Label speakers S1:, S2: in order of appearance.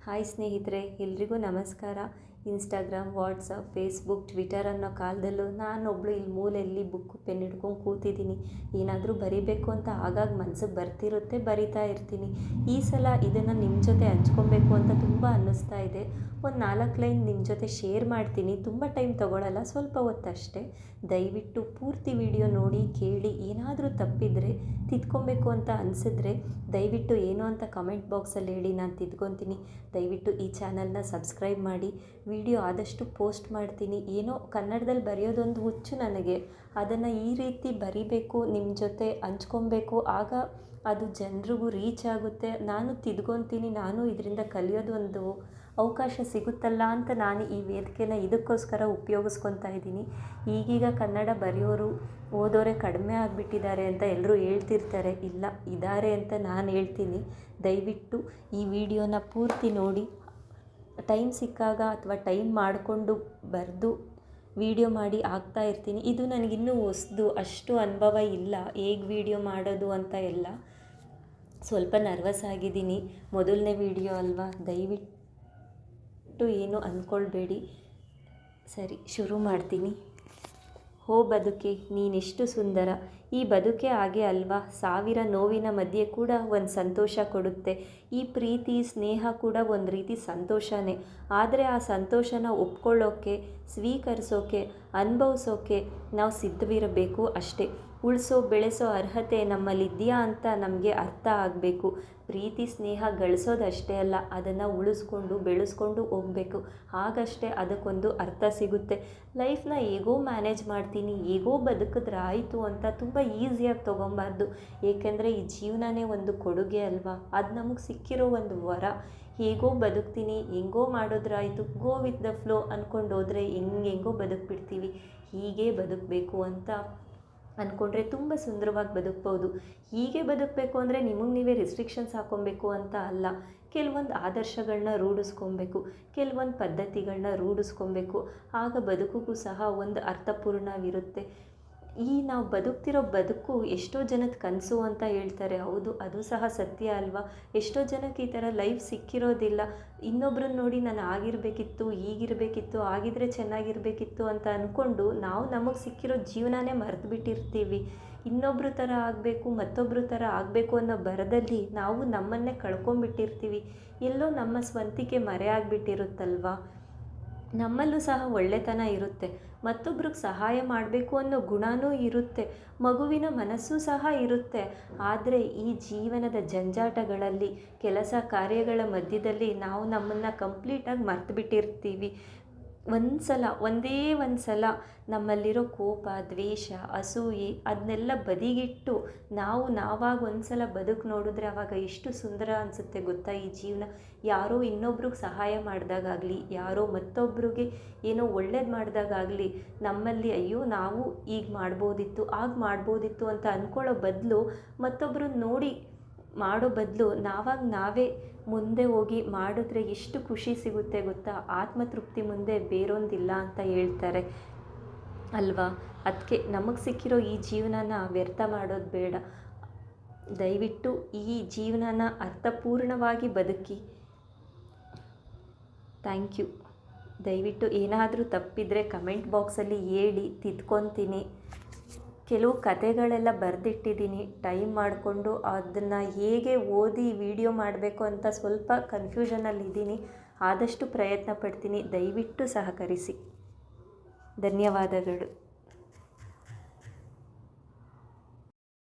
S1: Hi ಸ್ನೇಹಿತರೆ, ಎಲ್ರಿಗೂ ನಮಸ್ಕಾರ. ಇನ್ಸ್ಟಾಗ್ರಾಮ್, ವಾಟ್ಸಪ್, ಫೇಸ್ಬುಕ್, ಟ್ವಿಟರ್ ಅನ್ನೋ ಕಾಲದಲ್ಲೂ ನಾನೊಬ್ಬಳು ಇಲ್ಲಿ ಮೂಲೆಯಲ್ಲಿ ಬುಕ್ಕು ಪೆನ್ ಹಿಡ್ಕೊಂಡು ಕೂತಿದ್ದೀನಿ. ಏನಾದರೂ ಬರಿಬೇಕು ಅಂತ ಆಗಾಗ ಮನಸ್ಸಿಗೆ ಬರ್ತಿರುತ್ತೆ, ಬರಿತಾ ಇರ್ತೀನಿ. ಈ ಸಲ ಇದನ್ನು ನಿಮ್ಮ ಜೊತೆ ಹಂಚ್ಕೊಬೇಕು ಅಂತ ತುಂಬ ಅನ್ನಿಸ್ತಾ ಇದೆ. ಒಂದು 4 ಲೈನ್ ನಿಮ್ಮ ಜೊತೆ ಶೇರ್ ಮಾಡ್ತೀನಿ. ತುಂಬ ಟೈಮ್ ತೊಗೊಳ್ಳಲ್ಲ, ಸ್ವಲ್ಪ ಹೊತ್ತಷ್ಟೇ. ದಯವಿಟ್ಟು ಪೂರ್ತಿ ವಿಡಿಯೋ ನೋಡಿ, ಕೇಳಿ. ಏನಾದರೂ ತಪ್ಪಿದರೆ, ತಿದ್ಕೊಬೇಕು ಅಂತ ಅನಿಸಿದ್ರೆ ದಯವಿಟ್ಟು ಏನು ಅಂತ ಕಮೆಂಟ್ ಬಾಕ್ಸಲ್ಲಿ ಹೇಳಿ, ನಾನು ತಿದ್ಕೊತೀನಿ. ದಯವಿಟ್ಟು ಈ ಚಾನಲ್ನ ಸಬ್ಸ್ಕ್ರೈಬ್ ಮಾಡಿ. ವಿಡಿಯೋ ಆದಷ್ಟು ಪೋಸ್ಟ್ ಮಾಡ್ತೀನಿ. ಏನೋ ಕನ್ನಡದಲ್ಲಿ ಬರೆಯೋದೊಂದು ಹುಚ್ಚು ನನಗೆ. ಅದನ್ನು ಈ ರೀತಿ ಬರಿಬೇಕು, ನಿಮ್ಮ ಜೊತೆ ಹಂಚ್ಕೊಬೇಕು. ಆಗ ಅದು ಜನರಿಗೂ ರೀಚ್ ಆಗುತ್ತೆ. ನಾನು ತಿದ್ಕೊತೀನಿ, ನಾನು ಇದರಿಂದ ಕಲಿಯೋದೊಂದು ಅವಕಾಶ ಸಿಗುತ್ತಲ್ಲ ಅಂತ ನಾನು ಈ ವೇದಿಕೆನ ಇದಕ್ಕೋಸ್ಕರ ಉಪಯೋಗಿಸ್ಕೊತಾ ಇದ್ದೀನಿ. ಈಗೀಗ ಕನ್ನಡ ಬರೆಯೋರು, ಓದೋರೆ ಕಡಿಮೆ ಆಗಿಬಿಟ್ಟಿದ್ದಾರೆ ಅಂತ ಎಲ್ಲರೂ ಹೇಳ್ತಿರ್ತಾರೆ. ಇಲ್ಲ, ಇದ್ದಾರೆ ಅಂತ ನಾನು ಹೇಳ್ತೀನಿ. ದಯವಿಟ್ಟು ಈ ವಿಡಿಯೋನ ಪೂರ್ತಿ ನೋಡಿ. ಟೈಮ್ ಸಿಕ್ಕಾಗ ಅಥವಾ ಟೈಮ್ ಮಾಡಿಕೊಂಡು ಬರೆದು ವಿಡಿಯೋ ಮಾಡಿ ಹಾಕ್ತಾ ಇರ್ತೀನಿ. ಇದು ನನಗಿನ್ನೂ ಹೊಸದು, ಅಷ್ಟು ಅನುಭವ ಇಲ್ಲ ಹೇಗೆ ವಿಡಿಯೋ ಮಾಡೋದು ಅಂತ ಎಲ್ಲ. ಸ್ವಲ್ಪ ನರ್ವಸ್ ಆಗಿದ್ದೀನಿ, ಮೊದಲನೇ ವಿಡಿಯೋ ಅಲ್ವಾ. ದಯವಿಟ್ಟು ಏನು ಅಂದ್ಕೊಳ್ಬೇಡಿ. ಸರಿ, ಶುರು ಮಾಡ್ತೀನಿ. ಹೋ ಬದುಕೆ, ನೀನೆಷ್ಟು ಸುಂದರ. ಈ ಬದುಕೆ ಹಾಗೆ ಅಲ್ವಾ. 1000 ನೋವಿನ ಮಧ್ಯೆ ಕೂಡ ಒಂದು ಸಂತೋಷ ಕೊಡುತ್ತೆ. ಈ ಪ್ರೀತಿ, ಸ್ನೇಹ ಕೂಡ ಒಂದು ರೀತಿ ಸಂತೋಷನೇ. ಆದರೆ ಆ ಸಂತೋಷನ ಒಪ್ಕೊಳ್ಳೋಕ್ಕೆ, ಸ್ವೀಕರಿಸೋಕ್ಕೆ, ಅನುಭವಿಸೋಕ್ಕೆ ನಾವು ಸಿದ್ಧವಿರಬೇಕು ಅಷ್ಟೇ. ಉಳಿಸೋ, ಬೆಳೆಸೋ ಅರ್ಹತೆ ನಮ್ಮಲ್ಲಿದೆಯಾ ಅಂತ ನಮಗೆ ಅರ್ಥ ಆಗಬೇಕು. ಪ್ರೀತಿ, ಸ್ನೇಹ ಗಳಿಸೋದಷ್ಟೇ ಅಲ್ಲ, ಅದನ್ನು ಉಳಿಸ್ಕೊಂಡು ಬೆಳೆಸ್ಕೊಂಡು ಹೋಗಬೇಕು. ಆಗಷ್ಟೇ ಅದಕ್ಕೊಂದು ಅರ್ಥ ಸಿಗುತ್ತೆ. ಲೈಫ್ನ ಹೇಗೋ ಮ್ಯಾನೇಜ್ ಮಾಡ್ತೀನಿ, ಹೇಗೋ ಬದುಕಿದ್ರೆ ಆಯಿತು ಅಂತ ತುಂಬ ಈಸಿಯಾಗಿ ತೊಗೊಬಾರ್ದು. ಏಕೆಂದರೆ ಈ ಜೀವನನೇ ಒಂದು ಕೊಡುಗೆ ಅಲ್ವಾ. ಅದು ನಮಗೆ ಸಿಕ್ಕಿರೋ ಒಂದು ವರ. ಹೇಗೋ ಬದುಕ್ತೀನಿ, ಹೆಂಗೋ ಮಾಡಿದ್ರಾಯಿತು, ಗೋ ವಿತ್ ದ ಫ್ಲೋ ಅಂದ್ಕೊಂಡು ಹೋದರೆ ಹೆಂಗೆಂಗೋ ಬದುಕ್ಬಿಡ್ತೀವಿ. ಹೀಗೆ ಬದುಕಬೇಕು ಅಂತ ಅಂದ್ಕೊಂಡ್ರೆ ತುಂಬ ಸುಂದರವಾಗಿ ಬದುಕ್ಬೋದು. ಹೀಗೆ ಬದುಕಬೇಕು ಅಂದರೆ ನಿಮಗೆ ನೀವೇ ರಿಸ್ಟ್ರಿಕ್ಷನ್ಸ್ ಹಾಕ್ಕೊಬೇಕು ಅಂತ ಅಲ್ಲ. ಕೆಲವೊಂದು ಆದರ್ಶಗಳನ್ನ ರೂಢಿಸ್ಕೊಬೇಕು, ಕೆಲವೊಂದು ಪದ್ಧತಿಗಳನ್ನ ರೂಢಿಸ್ಕೊಬೇಕು. ಆಗ ಬದುಕಿಗೂ ಸಹ ಒಂದು ಅರ್ಥಪೂರ್ಣವಿರುತ್ತೆ. ಈ ನಾವು ಬದುಕ್ತಿರೋ ಬದುಕು ಎಷ್ಟೋ ಜನದ ಕನಸು ಅಂತ ಹೇಳ್ತಾರೆ. ಹೌದು, ಅದು ಸಹ ಸತ್ಯ ಅಲ್ವಾ. ಎಷ್ಟೋ ಜನಕ್ಕೆ ಈ ಥರ ಲೈಫ್ ಸಿಕ್ಕಿರೋದಿಲ್ಲ. ಇನ್ನೊಬ್ರನ್ನ ನೋಡಿ ನಾನು ಆಗಿರಬೇಕಿತ್ತು, ಈಗಿರಬೇಕಿತ್ತು, ಆಗಿದ್ರೆ ಚೆನ್ನಾಗಿರಬೇಕಿತ್ತು ಅಂತ ಅಂದ್ಕೊಂಡು ನಾವು ನಮಗೆ ಸಿಕ್ಕಿರೋ ಜೀವನನೇ ಮರೆತು ಬಿಟ್ಟಿರ್ತೀವಿ. ಇನ್ನೊಬ್ರ ಥರ ಆಗಬೇಕು, ಮತ್ತೊಬ್ಬರ ಥರ ಆಗಬೇಕು ಅನ್ನೋ ಭರದಲ್ಲಿ ನಾವು ನಮ್ಮನ್ನೇ ಕಳ್ಕೊಂಬಿಟ್ಟಿರ್ತೀವಿ. ಎಲ್ಲೋ ನಮ್ಮ ಸ್ವಂತಿಕೆ ಮರೆಯಾಗಿಬಿಟ್ಟಿರುತ್ತಲ್ವ. ನಮ್ಮಲ್ಲೂ ಸಹ ಒಳ್ಳೆತನ ಇರುತ್ತೆ, ಮತ್ತೊಬ್ರಿಗೆ ಸಹಾಯ ಮಾಡಬೇಕು ಅನ್ನೋ ಗುಣವೂ ಇರುತ್ತೆ, ಮಗುವಿನ ಮನಸ್ಸು ಸಹ ಇರುತ್ತೆ. ಆದರೆ ಈ ಜೀವನದ ಜಂಜಾಟಗಳಲ್ಲಿ, ಕೆಲಸ ಕಾರ್ಯಗಳ ಮಧ್ಯದಲ್ಲಿ ನಾವು ನಮ್ಮನ್ನು ಕಂಪ್ಲೀಟಾಗಿ ಮರ್ತು ಬಿಟ್ಟಿರ್ತೀವಿ. ಒಂದೇ ಒಂದು ಸಲ ನಮ್ಮಲ್ಲಿರೋ ಕೋಪ, ದ್ವೇಷ, ಅಸೂಯೆ ಅದನ್ನೆಲ್ಲ ಬದಿಗಿಟ್ಟು ನಾವಾಗಿ ಒಂದು ಸಲ ಬದುಕು ನೋಡಿದ್ರೆ ಆವಾಗ ಎಷ್ಟು ಸುಂದರ ಅನಿಸುತ್ತೆ ಗೊತ್ತಾ ಈ ಜೀವನ. ಯಾರೋ ಇನ್ನೊಬ್ರಿಗೆ ಸಹಾಯ ಮಾಡಿದಾಗಲಿ, ಯಾರೋ ಮತ್ತೊಬ್ರಿಗೆ ಏನೋ ಒಳ್ಳೇದು ಮಾಡಿದಾಗಲಿ ನಮ್ಮಲ್ಲಿ ಅಯ್ಯೋ ನಾವು ಈಗ ಮಾಡ್ಬೋದಿತ್ತು, ಆಗ ಮಾಡ್ಬೋದಿತ್ತು ಅಂತ ಅಂದ್ಕೊಳ್ಳೋ ಬದಲು, ಮತ್ತೊಬ್ಬರನ್ನ ನೋಡಿ ಮಾಡೋ ಬದಲು ನಾವೇ ಮುಂದೆ ಹೋಗಿ ಮಾಡಿದ್ರೆ ಎಷ್ಟು ಖುಷಿ ಸಿಗುತ್ತೆ ಗೊತ್ತಾ. ಆತ್ಮತೃಪ್ತಿ ಮುಂದೆ ಬೇರೊಂದಿಲ್ಲ ಅಂತ ಹೇಳ್ತಾರೆ ಅಲ್ವಾ. ಅದಕ್ಕೆ ನಮಗೆ ಸಿಕ್ಕಿರೋ ಈ ಜೀವನನ ವ್ಯರ್ಥ ಮಾಡೋದು ಬೇಡ. ದಯವಿಟ್ಟು ಈ ಜೀವನನ ಅರ್ಥಪೂರ್ಣವಾಗಿ ಬದುಕಿ. Thank you. ದಯವಿಟ್ಟು ಏನಾದರೂ ತಪ್ಪಿದರೆ ಕಮೆಂಟ್ ಬಾಕ್ಸಲ್ಲಿ ಹೇಳಿ, ತಿದ್ಕೊತೀನಿ. ಕೆಲವು ಕತೆಗಳೆಲ್ಲ ಬರೆದಿಟ್ಟಿದ್ದೀನಿ, ಟೈಮ್ ಮಾಡಿಕೊಂಡು ಅದನ್ನು ಹೇಗೆ ಓದಿ ವಿಡಿಯೋ ಮಾಡಬೇಕು ಅಂತ ಸ್ವಲ್ಪ ಕನ್ಫ್ಯೂಷನಲ್ಲಿದ್ದೀನಿ. ಆದಷ್ಟು ಪ್ರಯತ್ನ ಪಡ್ತೀನಿ. ದಯವಿಟ್ಟು ಸಹಕರಿಸಿ. ಧನ್ಯವಾದಗಳು.